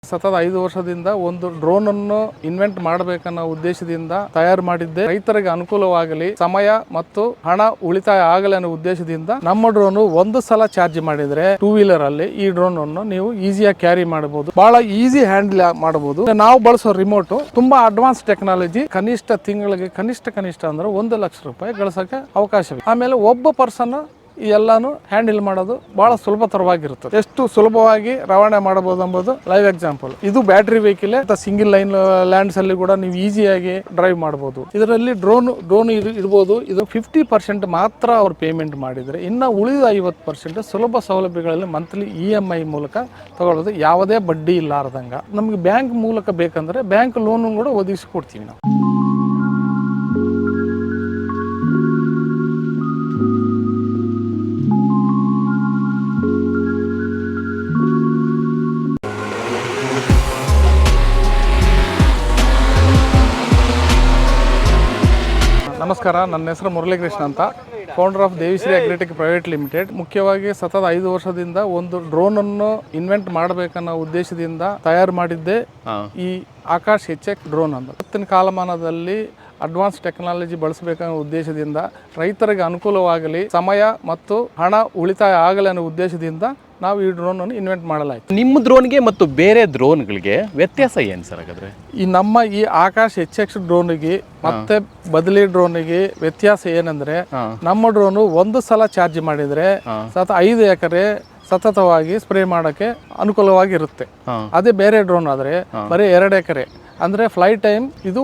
ಸತತ 5 ವರ್ಷದಿಂದ ಒಂದು ಡ್ರೋನ್ ಅನ್ನು ಇನ್ವೆಂಟ್ ಮಾಡಬೇಕನ್ನೋ ಉದ್ದೇಶದಿಂದ ತಯಾರು ಮಾಡಿದ್ದೆ. ರೈತರಿಗೆ ಅನುಕೂಲವಾಗಲಿ, ಸಮಯ ಮತ್ತು ಹಣ ಉಳಿತಾಯ ಆಗಲಿ ಅನ್ನೋ ಉದ್ದೇಶದಿಂದ ನಮ್ಮ ಡ್ರೋನ್ ಒಂದು ಸಲ ಚಾರ್ಜ್ ಮಾಡಿದ್ರೆ 2 ವೀಲರ್ ಅಲ್ಲಿ ಈ ಡ್ರೋನ್ ಅನ್ನು ನೀವು ಈಸಿಯಾಗಿ ಕ್ಯಾರಿ ಮಾಡಬಹುದು. ಬಹಳ ಈಸಿ ಹ್ಯಾಂಡಲ್ ಮಾಡಬಹುದು. ನಾವು ಬಳಸೋ ರಿಮೋಟ್ ತುಂಬಾ ಅಡ್ವಾನ್ಸ್ ಟೆಕ್ನಾಲಜಿ. ಕನಿಷ್ಠ ತಿಂಗಳಿಗೆ ಕನಿಷ್ಠ ಅಂದ್ರೆ 1 ಲಕ್ಷ ರೂಪಾಯಿ ಗಳಿಸಕ್ಕೆ ಅವಕಾಶವಿದೆ. ಆಮೇಲೆ ಒಬ್ಬ ಪರ್ಸನ್ ಈ ಎಲ್ಲಾನು ಹ್ಯಾಂಡಲ್ ಮಾಡೋದು ಬಹಳ ಸುಲಭತರವಾಗಿರುತ್ತದೆ. ಎಷ್ಟು ಸುಲಭವಾಗಿ ರವಾನೆ ಮಾಡಬಹುದು ಎಂಬುದು ಲೈವ್ ಎಕ್ಸಾಂಪಲ್. ಇದು battery vehicle, single line lands ಅಲ್ಲಿ ಕೂಡ ನೀವು ಈಸಿಯಾಗಿ ಡ್ರೈವ್ ಮಾಡಬಹುದು. ಇದರಲ್ಲಿ ಡ್ರೋನ್ ಇರಬಹುದು. ಇದು 50% ಮಾತ್ರ ಅವ್ರು ಪೇಮೆಂಟ್ ಮಾಡಿದ್ರೆ, ಇನ್ನು ಉಳಿದ 50% ಸುಲಭ ಸೌಲಭ್ಯಗಳಲ್ಲಿ ಮಂತ್ಲಿ EMI ಮೂಲಕ ತಗೊಳ್ಳೋದು, ಯಾವುದೇ ಬಡ್ಡಿ ಇಲ್ಲಾರ್ದಂಗ. ನಮ್ಗೆ ಬ್ಯಾಂಕ್ ಮೂಲಕ ಬೇಕಂದ್ರೆ ಬ್ಯಾಂಕ್ ಲೋನ್ ಕೂಡ ಒದಗಿಸಿಕೊಡ್ತೀವಿ ನಾವು. ನಮಸ್ಕಾರ, ನನ್ನ ಹೆಸರು ಮುರಳೀಕೃಷ್ಣ ಅಂತ, founder of Devishree agritech private limited. ಮುಖ್ಯವಾಗಿ ಸತತ 5 ವರ್ಷದಿಂದ ಒಂದು ಡ್ರೋನ್ ಅನ್ನು ಇನ್ವೆಂಟ್ ಮಾಡಬೇಕನ್ನೋ ಉದ್ದೇಶದಿಂದ ತಯಾರು ಮಾಡಿದ್ದೆ ಈ ಆಕಾಶ್ HX ಡ್ರೋನ್ ಅಂತ. ಇವತ್ತಿನ ಕಾಲಮಾನದಲ್ಲಿ ಅಡ್ವಾನ್ಸ್ ಟೆಕ್ನಾಲಜಿ ಬಳಸಬೇಕನ್ನೋ ಉದ್ದೇಶದಿಂದ ರೈತರಿಗೆ ಅನುಕೂಲವಾಗಲಿ, ಸಮಯ ಮತ್ತು ಹಣ ಉಳಿತಾಯ ಆಗಲಿ ಅನ್ನೋ ಉದ್ದೇಶದಿಂದ ನಾವು ಈ ಡ್ರೋನ್ ಅನ್ನು ಇನ್ವೆಂಟ್ ಮಾಡಲಾಯಿತು. ನಿಮ್ಮ ಡ್ರೋನ್ಗೆ ಮತ್ತು ಬೇರೆ ಡ್ರೋನ್ಗಳಿಗೆ ವ್ಯತ್ಯಾಸ ಏನು ಸರ್ ಹಾಗಾದ್ರೆ? ಈ ಆಕಾಶ್ HX ಡ್ರೋನ್ಗೆ ಮತ್ತೆ ಬದಲಿ ಡ್ರೋನ್ಗೆ ವ್ಯತ್ಯಾಸ ಏನಂದ್ರೆ, ನಮ್ಮ ಡ್ರೋನ್ ಒಂದು ಸಲ ಚಾರ್ಜ್ ಮಾಡಿದ್ರೆ 5 ಎಕರೆ ಸತತವಾಗಿ ಸ್ಪ್ರೇ ಮಾಡಕ್ಕೆ ಅನುಕೂಲವಾಗಿರುತ್ತೆ. ಅದೇ ಬೇರೆ ಡ್ರೋನ್ ಆದ್ರೆ ಬರೀ 2 ಎಕರೆ ಅಂದ್ರೆ ಫ್ಲೈಟ್ ಟೈಮ್ ಇದು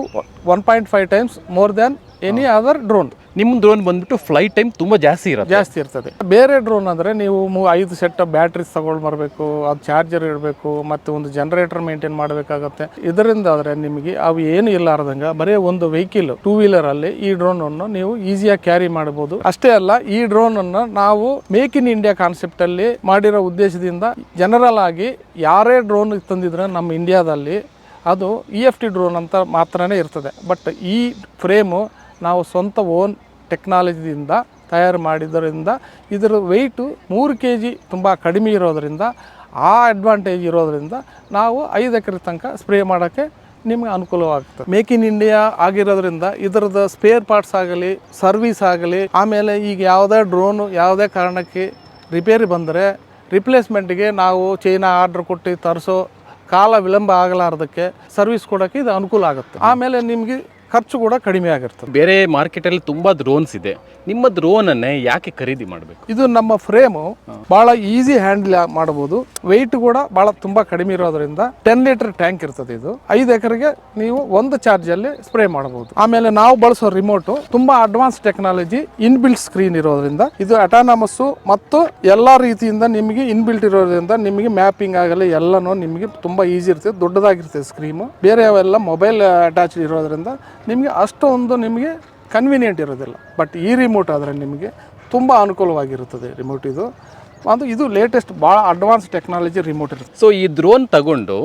1.5 times more than any other drone. ನಿಮ್ಮ ಡ್ರೋನ್ ಬಂದ್ಬಿಟ್ಟು ಫ್ಲೈಟ್ ಟೈಮ್ ತುಂಬಾ ಜಾಸ್ತಿ ಇರ್ತದೆ. ಬೇರೆ ಡ್ರೋನ್ ಅಂದ್ರೆ ನೀವು 5 ಸೆಟ್ ಬ್ಯಾಟ್ರೀಸ್ ತಗೊಂಡು ಬರಬೇಕು, ಅದು ಚಾರ್ಜರ್ ಇಡಬೇಕು, ಮತ್ತೆ ಒಂದು ಜನರೇಟರ್ ಮೇಂಟೈನ್ ಮಾಡಬೇಕಾಗುತ್ತೆ. ಇದರಿಂದ ಆದ್ರೆ ನಿಮಗೆ ಅವು ಏನು ಇಲ್ಲಾರ್ದಂಗ ಬರೀ ಒಂದು ವೆಹಿಕಲ್ 2 ವೀಲರ್ ಅಲ್ಲಿ ಈ ಡ್ರೋನ್ ಅನ್ನು ನೀವು ಈಸಿಯಾಗಿ ಕ್ಯಾರಿ ಮಾಡಬಹುದು. ಅಷ್ಟೇ ಅಲ್ಲ, ಈ ಡ್ರೋನ್ ಅನ್ನು ನಾವು ಮೇಕ್ ಇನ್ ಇಂಡಿಯಾ ಕಾನ್ಸೆಪ್ಟ್ ಅಲ್ಲಿ ಮಾಡಿರೋ ಉದ್ದೇಶದಿಂದ ಜನರಲ್ ಆಗಿ ಯಾರೇ ಡ್ರೋನ್ ತಂದಿದ್ರೆ ನಮ್ಮ ಇಂಡಿಯಾದಲ್ಲಿ ಅದು EFT ಡ್ರೋನ್ ಅಂತ ಮಾತ್ರನೇ ಇರ್ತದೆ. ಬಟ್ ಈ ಫ್ರೇಮು ನಾವು ಸ್ವಂತ ಓನ್ ಟೆಕ್ನಾಲಜಿಯಿಂದ ತಯಾರು ಮಾಡಿದ್ದರಿಂದ ಇದರ ವೆಯ್ಟು 3 kg ತುಂಬ ಕಡಿಮೆ ಇರೋದರಿಂದ, ಆ ಅಡ್ವಾಂಟೇಜ್ ಇರೋದರಿಂದ ನಾವು 5 ಎಕರೆ ತನಕ ಸ್ಪ್ರೇ ಮಾಡೋಕ್ಕೆ ನಿಮಗೆ ಅನುಕೂಲವಾಗ್ತದೆ. ಮೇಕ್ ಇನ್ ಇಂಡಿಯಾ ಆಗಿರೋದ್ರಿಂದ ಇದರದ ಸ್ಪೇರ್ ಪಾರ್ಟ್ಸ್ ಆಗಲಿ, ಸರ್ವಿಸ್ ಆಗಲಿ, ಆಮೇಲೆ ಈಗ ಯಾವುದೇ ಡ್ರೋನು ಯಾವುದೇ ಕಾರಣಕ್ಕೆ ರಿಪೇರಿ ಬಂದರೆ ರಿಪ್ಲೇಸ್ಮೆಂಟ್ಗೆ ನಾವು ಚೈನಾ ಆರ್ಡ್ರ್ ಕೊಟ್ಟು ತರಿಸೋ ಕಾಲ ವಿಳಂಬ ಆಗಲಾರ್ದಕ್ಕೆ ಸರ್ವಿಸ್ ಕೊಡೋಕ್ಕೆ ಇದು ಅನುಕೂಲ ಆಗುತ್ತೆ. ಆಮೇಲೆ ನಿಮಗೆ ಖರ್ಚು ಕೂಡ ಕಡಿಮೆ ಆಗಿರ್ತದೆ. ಬೇರೆ ಮಾರ್ಕೆಟಲ್ಲಿ ತುಂಬಾ ಡ್ರೋನ್ಸ್ ಇದೆ, ನಿಮ್ಮ ಡ್ರೋನ್ ಅನ್ನೇ ಯಾಕೆ ಖರೀದಿ ಮಾಡಬೇಕು? ಇದು ನಮ್ಮ ಫ್ರೇಮು ಬಹಳ ಈಸಿ ಹ್ಯಾಂಡಲ್ ಮಾಡಬಹುದು. ವೆಯ್ಟ್ ಕೂಡ ಬಹಳ ತುಂಬಾ ಕಡಿಮೆ ಇರೋದ್ರಿಂದ 10 ಲೀಟರ್ ಟ್ಯಾಂಕ್ ಇರ್ತದೆ. ಇದು 5 ಎಕರೆಗೆ ನೀವು ಒಂದು ಚಾರ್ಜ್ ಅಲ್ಲಿ ಸ್ಪ್ರೇ ಮಾಡಬಹುದು. ಆಮೇಲೆ ನಾವು ಬಳಸೋ ರಿಮೋಟ್ ತುಂಬಾ ಅಡ್ವಾನ್ಸ್ ಟೆಕ್ನಾಲಜಿ, ಇನ್ಬಿಲ್ಟ್ ಸ್ಕ್ರೀನ್ ಇರೋದ್ರಿಂದ ಇದು ಅಟಾನಮಸ್ ಮತ್ತು ಎಲ್ಲಾ ರೀತಿಯಿಂದ ನಿಮಗೆ ಇನ್ಬಿಲ್ಟ್ ಇರೋದ್ರಿಂದ ನಿಮಗೆ ಮ್ಯಾಪಿಂಗ್ ಆಗಲಿ ಎಲ್ಲನೂ ನಿಮಗೆ ತುಂಬಾ ಈಸಿ ಇರ್ತದೆ. ದೊಡ್ಡದಾಗಿರ್ತದೆ ಸ್ಕ್ರೀನು. ಬೇರೆ ಅವೆಲ್ಲ ಮೊಬೈಲ್ ಅಟ್ಯಾಚ್ ಇರೋದ್ರಿಂದ ನಿಮಗೆ ಅಷ್ಟೊಂದು ನಿಮಗೆ ಕನ್ವೀನಿಯೆಂಟ್ ಇರೋದಿಲ್ಲ. ಬಟ್ ಈ ರಿಮೋಟ್ ಆದರೆ ನಿಮಗೆ ತುಂಬ ಅನುಕೂಲವಾಗಿರುತ್ತದೆ. ರಿಮೋಟ್ ಇದು ಲೇಟೆಸ್ಟ್ ಭಾಳ ಅಡ್ವಾನ್ಸ್ ಟೆಕ್ನಾಲಜಿ ರಿಮೋಟ್ ಇರುತ್ತೆ. ಸೊ ಈ ಡ್ರೋನ್ ತಗೊಂಡು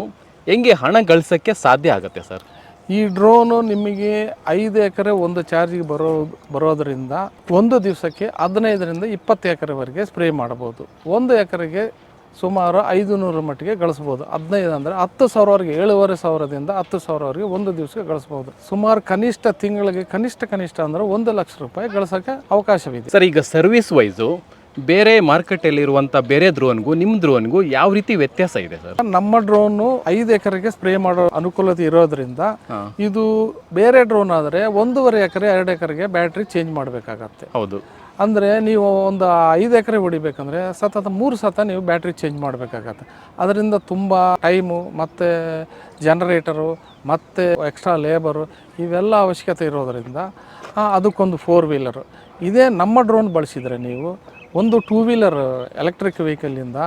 ಹೆಂಗೆ ಹಣ ಗಳಿಸೋಕ್ಕೆ ಸಾಧ್ಯ ಆಗುತ್ತೆ ಸರ್? ಈ ಡ್ರೋನು ನಿಮಗೆ 5 ಎಕರೆ ಒಂದು ಚಾರ್ಜಿಗೆ ಬರೋದರಿಂದ ಒಂದು ದಿವಸಕ್ಕೆ 15ರಿಂದ 20 ಎಕರೆವರೆಗೆ ಸ್ಪ್ರೇ ಮಾಡಬಹುದು. 1 ಎಕರೆಗೆ ಸುಮಾರು 500 ಮಟ್ಟಿಗೆ ಗಳಿಸ್ಬೋದು. 15 ಅಂದರೆ 10,000ವರೆಗೆ, 7,500ದಿಂದ 10,000ವರೆಗೆ ಒಂದು ದಿವಸಕ್ಕೆ ಗಳಿಸ್ಬೋದು. ಸುಮಾರು ಕನಿಷ್ಠ ತಿಂಗಳಿಗೆ ಕನಿಷ್ಠ ಅಂದರೆ 1 ಲಕ್ಷ ರೂಪಾಯಿ ಗಳಿಸೋಕ್ಕೆ ಅವಕಾಶವಿದೆ. ಸರ್, ಈಗ ಸರ್ವಿಸ್ ವೈಸು ಬೇರೆ ಮಾರ್ಕೆಟಲ್ಲಿರುವಂಥ ಬೇರೆ ಡ್ರೋನ್ಗೂ ನಿಮ್ಮ ಡ್ರೋನ್ಗೂ ಯಾವ ರೀತಿ ವ್ಯತ್ಯಾಸ ಇದೆ ಸರ್? ನಮ್ಮ ಡ್ರೋನು 5 ಎಕರೆಗೆ ಸ್ಪ್ರೇ ಮಾಡೋ ಅನುಕೂಲತೆ ಇರೋದ್ರಿಂದ, ಇದು ಬೇರೆ ಡ್ರೋನ್ ಆದರೆ 1.5 ಎಕರೆ 2 ಎಕರೆಗೆ ಬ್ಯಾಟ್ರಿ ಚೇಂಜ್ ಮಾಡಬೇಕಾಗತ್ತೆ. ಹೌದು. ಅಂದರೆ ನೀವು ಒಂದು 5 ಎಕರೆ ಹೊಡಿಬೇಕಂದ್ರೆ ಸತತ 3 ಸತ ನೀವು ಬ್ಯಾಟ್ರಿ ಚೇಂಜ್ ಮಾಡಬೇಕಾಗತ್ತೆ. ಅದರಿಂದ ತುಂಬ ಟೈಮು ಮತ್ತು ಜನರೇಟರು ಮತ್ತು ಎಕ್ಸ್ಟ್ರಾ ಲೇಬರು ಇವೆಲ್ಲ ಅವಶ್ಯಕತೆ ಇರೋದರಿಂದ ಅದಕ್ಕೊಂದು 4 ವೀಲರು. ಇದೇ ನಮ್ಮ ಡ್ರೋನ್ ಬಳಸಿದರೆ ನೀವು ಒಂದು 2 ವೀಲರ್ ಎಲೆಕ್ಟ್ರಿಕ್ ವೆಹಿಕಲಿಂದ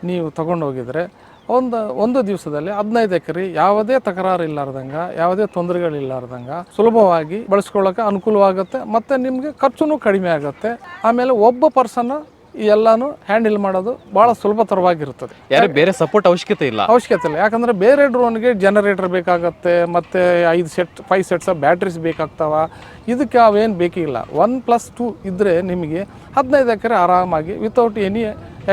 ನೀವು ತಗೊಂಡೋಗಿದರೆ ಒಂದು ದಿವಸದಲ್ಲಿ 15 ಎಕರೆ ಯಾವುದೇ ತಕರಾರು ಇಲ್ಲಾರ್ದಂಗ, ಯಾವುದೇ ತೊಂದರೆಗಳಿಲ್ಲಾರ್ದಂಗ ಸುಲಭವಾಗಿ ಬಳಸ್ಕೊಳ್ಳೋಕೆ ಅನುಕೂಲವಾಗುತ್ತೆ. ಮತ್ತು ನಿಮಗೆ ಖರ್ಚು ಕಡಿಮೆ ಆಗುತ್ತೆ. ಆಮೇಲೆ ಒಬ್ಬ ಪರ್ಸನ್ ಈ ಎಲ್ಲಾನು ಹ್ಯಾಂಡಲ್ ಮಾಡೋದು ಭಾಳ ಸುಲಭತರವಾಗಿರುತ್ತದೆ. ಬೇರೆ ಸಪೋರ್ಟ್ ಅವಶ್ಯಕತೆ ಇಲ್ಲ. ಯಾಕಂದರೆ ಬೇರೆ ಡ್ರೋನ್ಗೆ ಜನರೇಟರ್ ಬೇಕಾಗತ್ತೆ, ಮತ್ತು 5 ಸೆಟ್ಸ್ ಬ್ಯಾಟ್ರೀಸ್ ಬೇಕಾಗ್ತಾವ. ಇದಕ್ಕೆ ಅವೇನು ಬೇಕಿಲ್ಲ. 1+2 ಇದ್ದರೆ ನಿಮಗೆ 15 ಎಕರೆ ಆರಾಮಾಗಿ ವಿತೌಟ್ ಎನಿ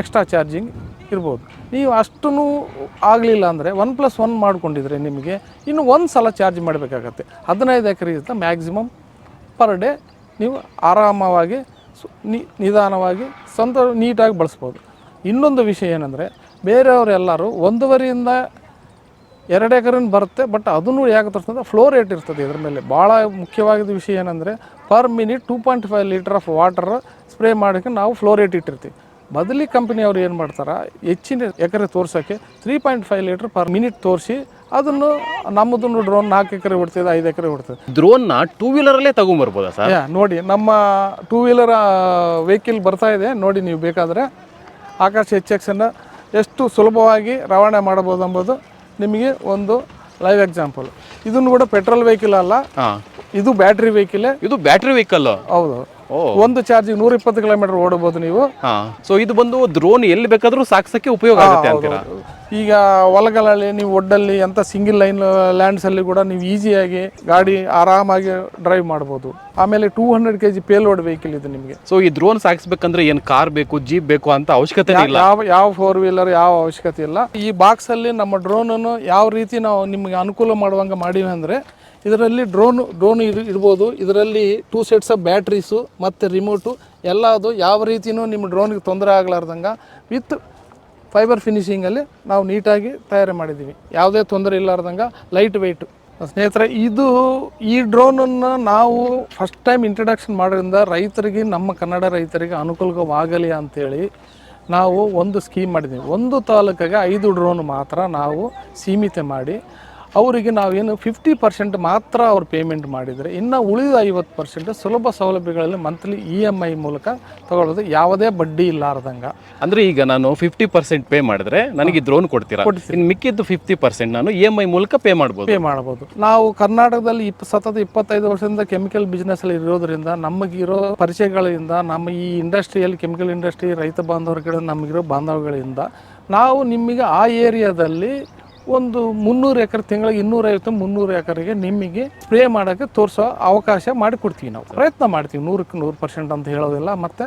ಎಕ್ಸ್ಟ್ರಾ ಚಾರ್ಜಿಂಗ್ ಇರ್ಬೋದು. ನೀವು ಅಷ್ಟೂ ಆಗಲಿಲ್ಲ ಅಂದರೆ 1+1 ಮಾಡ್ಕೊಂಡಿದ್ರೆ ನಿಮಗೆ ಇನ್ನು ಒಂದು ಸಲ ಚಾರ್ಜ್ ಮಾಡಬೇಕಾಗತ್ತೆ. 15 ಎಕರೆಗಿಂತ ಮ್ಯಾಕ್ಸಿಮಮ್ ಪರ್ ಡೇ ನೀವು ಆರಾಮವಾಗಿ ನಿಧಾನವಾಗಿ ಸ್ವಂತ ನೀಟಾಗಿ ಬಳಸ್ಬೋದು. ಇನ್ನೊಂದು ವಿಷಯ ಏನಂದರೆ ಬೇರೆಯವರೆಲ್ಲರೂ 1.5ರಿಂದ 2 ಎಕರೆನ ಬರುತ್ತೆ, ಬಟ್ ಅದನ್ನು ಯಾಕೆ ತರ್ತದೆ, ಫ್ಲೋ ರೇಟ್ ಇರ್ತದೆ ಇದ್ರ ಮೇಲೆ. ಭಾಳ ಮುಖ್ಯವಾಗಿದ್ದ ವಿಷಯ ಏನಂದರೆ per minute 2.5 litre of water spray ಮಾಡೋಕ್ಕೆ ನಾವು ಫ್ಲೋ ರೇಟ್ ಇಟ್ಟಿರ್ತೀವಿ. ಬದಲಿ ಕಂಪ್ನಿಯವ್ರು ಏನು ಮಾಡ್ತಾರೆ, ಹೆಚ್ಚಿನ ಎಕರೆ ತೋರ್ಸೋಕ್ಕೆ 3.5 ಲೀಟರ್ ಪರ್ ಮಿನಿಟ್ ತೋರಿಸಿ ಅದನ್ನು ನಮ್ಮದನ್ನು ಡ್ರೋನ್ 4 ಎಕರೆ ಹೊಡ್ತದೆ, 5 ಎಕರೆ ಹೊಡ್ತದೆ. ಡ್ರೋನ್ನ 2 ವೀಲರಲ್ಲೇ ತಗೊಂಬರ್ಬೋದಾ ಸರ್? ನೋಡಿ ನಮ್ಮ 2 ವೀಲರ್ ವೆಹಿಕಲ್ ಬರ್ತಾ ಇದೆ ನೋಡಿ, ನೀವು ಬೇಕಾದರೆ ಆಕಾಶ್ HXನ್ನು ಎಷ್ಟು ಸುಲಭವಾಗಿ ರವಾನೆ ಮಾಡಬಹುದು ಎಂಬುದು ನಿಮಗೆ ಒಂದು ಲೈವ್ ಎಕ್ಸಾಂಪಲ್. ಇದನ್ನು ಕೂಡ ಪೆಟ್ರೋಲ್ ವೆಹಿಕಲ್ ಅಲ್ಲ, ಇದು ಬ್ಯಾಟ್ರಿ ವೆಹಿಕಲ್. ಇದು ಬ್ಯಾಟ್ರಿ ವೆಹಿಕಲ್? ಹೌದು. ಒಂದು ಚಾರ್ಜಿಗೆ 120 ಕಿಲೋಮೀಟರ್ ಓಡಬಹುದು ನೀವು. ಸೊ ಇದು ಬಂದು ಡ್ರೋನ್ ಎಲ್ಲಿ ಬೇಕಾದ್ರೂ ಸಾಕ್ಸಕ್ಕೆ ಉಪಯೋಗ ಆಗುತ್ತೆ ಅಂತೀರಾ? ಈಗ ಹೊಲಗಳಲ್ಲಿ ನೀವು ಒಡ್ಡಲ್ಲಿ ಅಂತ ಸಿಂಗಲ್ ಲೈನ್ ಲ್ಯಾಂಡ್ಸಲ್ಲಿ ಕೂಡ ನೀವು ಈಸಿಯಾಗಿ ಗಾಡಿ ಆರಾಮಾಗಿ ಡ್ರೈವ್ ಮಾಡ್ಬೋದು. ಆಮೇಲೆ 200 kg ಪೇಲೋಡ್ ವೆಹಿಕಲ್ ಇದೆ ನಿಮಗೆ. ಸೊ ಈ ಡ್ರೋನ್ ಸಾಗಿಸ್ಬೇಕಂದ್ರೆ ಏನು ಕಾರ್ ಬೇಕು, ಜೀಪ್ ಬೇಕು ಅಂತ ಅವಶ್ಯಕತೆ ಇಲ್ಲ? ಯಾವ 4 ವೀಲರ್ ಯಾವ ಅವಶ್ಯಕತೆ ಇಲ್ಲ. ಈ ಬಾಕ್ಸಲ್ಲಿ ನಮ್ಮ ಡ್ರೋನನ್ನು ಯಾವ ರೀತಿ ನಾವು ನಿಮಗೆ ಅನುಕೂಲ ಮಾಡುವಂಗೆ ಮಾಡೀವಿ ಅಂದರೆ, ಇದರಲ್ಲಿ ಡ್ರೋನ್ ಇರ್ಬೋದು. ಇದರಲ್ಲಿ 2 ಸೆಟ್ಸ್ ಆಫ್ ಬ್ಯಾಟ್ರೀಸು ಮತ್ತು ರಿಮೋಟು ಎಲ್ಲ ಅದು ಯಾವ ರೀತಿಯೂ ನಿಮ್ಮ ಡ್ರೋನ್ಗೆ ತೊಂದರೆ ಆಗಲಾರ್ದಂಗೆ ವಿತ್ ಫೈಬರ್ ಫಿನಿಶಿಂಗಲ್ಲಿ ನಾವು ನೀಟಾಗಿ ತಯಾರು ಮಾಡಿದ್ದೀವಿ, ಯಾವುದೇ ತೊಂದರೆ ಇಲ್ಲಾರ್ದಂಗೆ ಲೈಟ್ ವೆಯ್ಟು. ಸ್ನೇಹಿತರೆ, ಈ ಡ್ರೋನನ್ನು ನಾವು ಫಸ್ಟ್ ಟೈಮ್ ಇಂಟ್ರಡಕ್ಷನ್ ಮಾಡೋದ್ರಿಂದ ರೈತರಿಗೆ, ನಮ್ಮ ಕನ್ನಡ ರೈತರಿಗೆ ಅನುಕೂಲವಾಗಲಿ ಅಂಥೇಳಿ ನಾವು ಒಂದು ಸ್ಕೀಮ್ ಮಾಡಿದ್ದೀವಿ. ಒಂದು ತಾಲೂಕಿಗೆ 5 ಡ್ರೋನ್ ಮಾತ್ರ ನಾವು ಸೀಮಿತ ಮಾಡಿ ಅವರಿಗೆ ನಾವೇನು 50% ಮಾತ್ರ ಅವ್ರು ಪೇಮೆಂಟ್ ಮಾಡಿದರೆ, ಇನ್ನು ಉಳಿದ 50% ಸುಲಭ ಸೌಲಭ್ಯಗಳಲ್ಲಿ ಮಂತ್ಲಿ EMI ಮೂಲಕ ತಗೊಳ್ಳೋದು, ಯಾವುದೇ ಬಡ್ಡಿ ಇಲ್ಲಾರ್ದಂಗೆ. ಅಂದರೆ ಈಗ ನಾನು 50% ಪೇ ಮಾಡಿದ್ರೆ ನನಗೆ ಡ್ರೋನ್ ಕೊಡ್ತೀರಾ? ಇನ್ನು ಮಿಕ್ಕಿದ್ದು 50% ನಾನು EMI ಮೂಲಕ ಪೇ ಮಾಡ್ಬೋದು. ನಾವು ಕರ್ನಾಟಕದಲ್ಲಿ ಸತತ 25 ವರ್ಷದಿಂದ ಕೆಮಿಕಲ್ ಬಿಸ್ನೆಸ್ಸಲ್ಲಿ ಇರೋದ್ರಿಂದ ನಮಗಿರೋ ಪರಿಚಯಗಳಿಂದ, ನಮ್ಮ ಈ ಇಂಡಸ್ಟ್ರಿಯಲ್ಲಿ ಕೆಮಿಕಲ್ ಇಂಡಸ್ಟ್ರಿ ರೈತ ಬಾಂಧವರ ಕಡೆ ನಮಗಿರೋ ಬಾಂಧವಗಳಿಂದ ನಾವು ನಿಮಗೆ ಆ ಏರಿಯಾದಲ್ಲಿ ಒಂದು 300 ಎಕರೆ ತಿಂಗಳಿಗೆ 250-300 ಎಕರೆಗೆ ನಿಮಗೆ ಸ್ಪ್ರೇ ಮಾಡೋಕ್ಕೆ ತೋರಿಸೋ ಅವಕಾಶ ಮಾಡಿಕೊಡ್ತೀವಿ. ನಾವು ಪ್ರಯತ್ನ ಮಾಡ್ತೀವಿ, 100ಕ್ಕೆ 100% ಅಂತ ಹೇಳೋದಿಲ್ಲ. ಮತ್ತು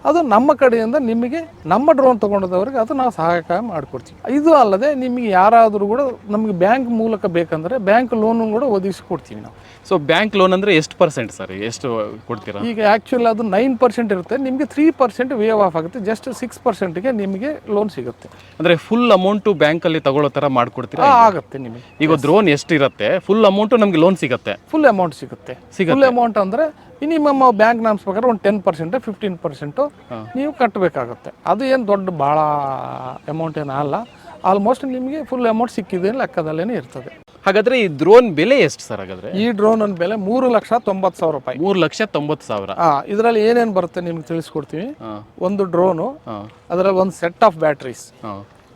ಅದು ನಮ್ಮ ಕಡೆಯಿಂದ ನಿಮಗೆ, ನಮ್ಮ ಡ್ರೋನ್ ತೊಗೊಂಡದವ್ರಿಗೆ ಅದು ನಾವು ಸಹಾಯಕ ಮಾಡಿಕೊಡ್ತೀವಿ. ಇದು ಅಲ್ಲದೆ ನಿಮಗೆ ಯಾರಾದರೂ ಕೂಡ ನಮಗೆ ಬ್ಯಾಂಕ್ ಮೂಲಕ ಬೇಕಂದರೆ ಬ್ಯಾಂಕ್ ಲೋನು ಕೂಡ ಒದಗಿಸಿಕೊಡ್ತೀವಿ ನಾವು. ಸೊ ಬ್ಯಾಂಕ್ ಲೋನ್ ಅಂದರೆ ಎಷ್ಟು % ಸರ್, ಎಷ್ಟು ಕೊಡ್ತೀರಾ? ಈಗ ಆ್ಯಕ್ಚುಲಿ ಅದು 9% ಇರುತ್ತೆ, ನಿಮಗೆ 3% ವೇವ್ ಆಫ್ ಆಗುತ್ತೆ. ಜಸ್ಟ್ 6%ಗೆ ನಿಮಗೆ ಲೋನ್ ಸಿಗುತ್ತೆ. ಅಂದರೆ ಫುಲ್ ಅಮೌಂಟು ಬ್ಯಾಂಕಲ್ಲಿ ತಗೊಳ್ಳೋ ಥರ ಮಾಡ್ಕೊಡ್ತೀರಾ? ಆಗುತ್ತೆ ನಿಮಗೆ. ಈಗ ಡ್ರೋನ್ ಎಷ್ಟಿರುತ್ತೆ ಫುಲ್ ಅಮೌಂಟು ನಮಗೆ ಲೋನ್ ಸಿಗುತ್ತೆ? ಫುಲ್ ಅಮೌಂಟ್ ಸಿಗುತ್ತೆ. ಫುಲ್ ಅಮೌಂಟ್ ಅಂದರೆ ಮಿನಿಮಮ್ ಬ್ಯಾಂಕ್ ನಾಮ್ಸ್ ಪ್ರಕಾರ ಒಂದು 10% 15% ನೀವು ಕಟ್ಟಬೇಕಾಗುತ್ತೆ. ಅದು ಏನು ದೊಡ್ಡ ಭಾಳ ಅಮೌಂಟ್ ಏನು ಅಲ್ಲ. ಆಲ್ಮೋಸ್ಟ್ ನಿಮಗೆ ಫುಲ್ ಅಮೌಂಟ್ ಸಿಕ್ಕಿದೆ ಲೆಕ್ಕದಲ್ಲೇ ಇರ್ತದೆ. ಹಾಗಾದ್ರೆ ಈ ಡ್ರೋನ್ ಬೆಲೆ ಎಷ್ಟು ಸರ್? ಹಾಗಾದ್ರೆ ಈ ಡ್ರೋನ್ ಬೆಲೆ 3,90,000 ರೂಪಾಯಿ. 3,90,000. ಇದರಲ್ಲಿ ಏನೇನು ಬರುತ್ತೆ ನಿಮ್ಗೆ ತಿಳಿಸ್ಕೊಡ್ತೀವಿ. ಒಂದು ಡ್ರೋನು, ಅದರಲ್ಲಿ ಒಂದು ಸೆಟ್ ಆಫ್ ಬ್ಯಾಟ್ರೀಸ್,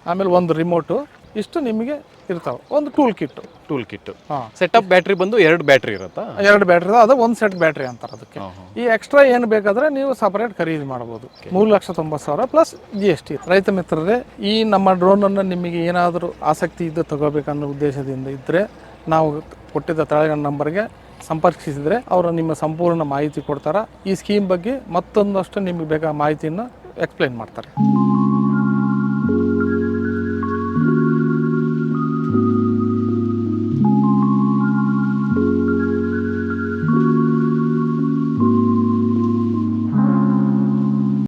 ಆಮೇಲೆ ಒಂದು ರಿಮೋಟು, ಇಷ್ಟು ನಿಮಗೆ ಇರ್ತಾವೆ. ಒಂದು ಟೂಲ್ ಕಿಟ್. ಸೆಟಪ್ ಬ್ಯಾಟ್ರಿ ಬಂದು 2 ಬ್ಯಾಟ್ರಿ ಇರುತ್ತಾ? 2 ಬ್ಯಾಟ್ರಿ, ಅದು ಒಂದು ಸೆಟ್ ಬ್ಯಾಟ್ರಿ ಅಂತಾರೆ ಅದಕ್ಕೆ. ಈ ಎಕ್ಸ್ಟ್ರಾ ಏನು ಬೇಕಾದರೆ ನೀವು ಸಪರೇಟ್ ಖರೀದಿ ಮಾಡ್ಬೋದು. 3,90,000 ಪ್ಲಸ್ GST. ರೈತ ಮಿತ್ರರೇ, ಈ ನಮ್ಮ ಡ್ರೋನನ್ನು ನಿಮಗೆ ಏನಾದರೂ ಆಸಕ್ತಿ ಇದ್ದು ತಗೋಬೇಕನ್ನೋ ಉದ್ದೇಶದಿಂದ ಇದ್ದರೆ ನಾವು ಕೊಟ್ಟಿದ್ದ ತಳಗಣ ನಂಬರ್ಗೆ ಸಂಪರ್ಕಿಸಿದರೆ ಅವರು ನಿಮ್ಮ ಸಂಪೂರ್ಣ ಮಾಹಿತಿ ಕೊಡ್ತಾರೆ. ಈ ಸ್ಕೀಮ್ ಬಗ್ಗೆ ಮತ್ತೊಂದಷ್ಟು ನಿಮಗೆ ಬೇಕಾದ ಮಾಹಿತಿಯನ್ನು ಎಕ್ಸ್ಪ್ಲೈನ್ ಮಾಡ್ತಾರೆ.